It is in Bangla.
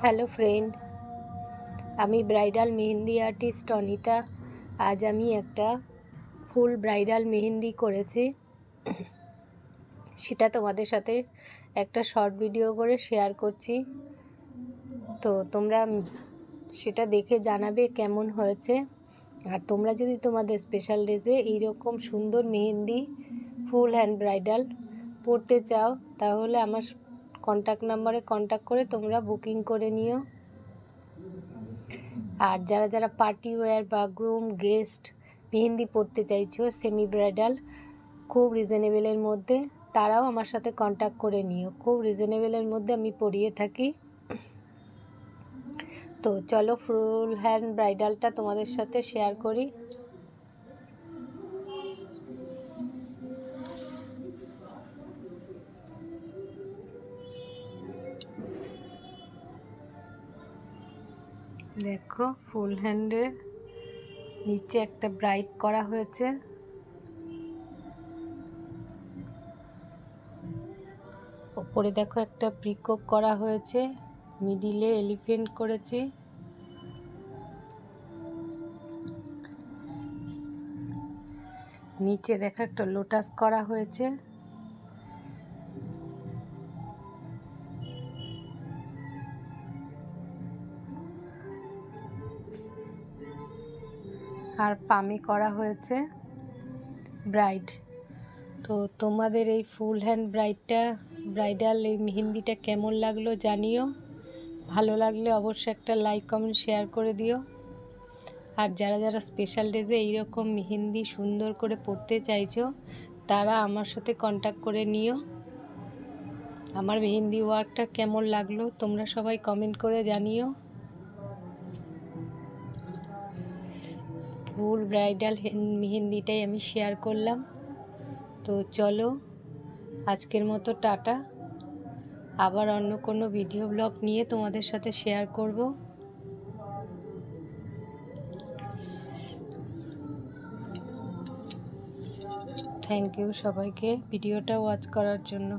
হ্যালো ফ্রেন্ড, আমি ব্রাইডাল মেহেন্দি আর্টিস্ট অনিতা। আজ আমি একটা ফুল ব্রাইডাল মেহেন্দি করেছি, সেটা তোমাদের সাথে একটা শর্ট ভিডিও করে শেয়ার করছি। তো তোমরা সেটা দেখে জানাবে কেমন হয়েছে। আর তোমরা যদি তোমাদের স্পেশাল ডেজে এইরকম সুন্দর মেহেন্দি ফুল হ্যান্ড ব্রাইডাল পরতে চাও, তাহলে আমার কন্ট্যাক্ট নাম্বারে কন্ট্যাক্ট করে তোমরা বুকিং করে নিও। আর যারা যারা পার্টি ওয়্যার বা গ্রুম গেস্ট মেহেন্দি পরতে চাইছো সেমি ব্রাইডাল খুব রিজনেবলের মধ্যে, তারাও আমার সাথে কন্ট্যাক্ট করে নিও। খুব রিজনেবলের মধ্যে আমি পরিয়ে থাকি। তো চলো ফুল হ্যান্ড ব্রাইডালটা তোমাদের সাথে শেয়ার করি। দেখো, ফুল হ্যান্ডের নিচে একটা ব্রাইট করা হয়েছে, ওপরে দেখো একটা পিকক করা হয়েছে, মিডিলে এলিফ্যান্ট করেছি, নিচে দেখো একটা লোটাস করা হয়েছে, আর পামে করা হয়েছে ব্রাইড। তো তোমাদের এই ফুল হ্যান্ড ব্রাইডাল এই মেহেন্দিটা কেমন লাগলো জানিও। ভালো লাগলে অবশ্যই একটা লাইক কমেন্ট শেয়ার করে দিও। আর যারা যারা স্পেশাল ডেজে এইরকম মেহেন্দি সুন্দর করে পরতে চাইছো, তারা আমার সাথে কন্ট্যাক্ট করে নিও। আমার মেহেন্দি ওয়ার্কটা কেমন লাগলো তোমরা সবাই কমেন্ট করে জানিও। ফুল ব্রাইডাল মেহেন্দিটাই আমি শেয়ার করলাম। তো চলো, আজকের মতো টাটা। আবার অন্য কোনো ভিডিও ব্লগ নিয়ে তোমাদের সাথে শেয়ার করব। থ্যাংক ইউ সবাইকে ভিডিওটা ওয়াচ করার জন্য।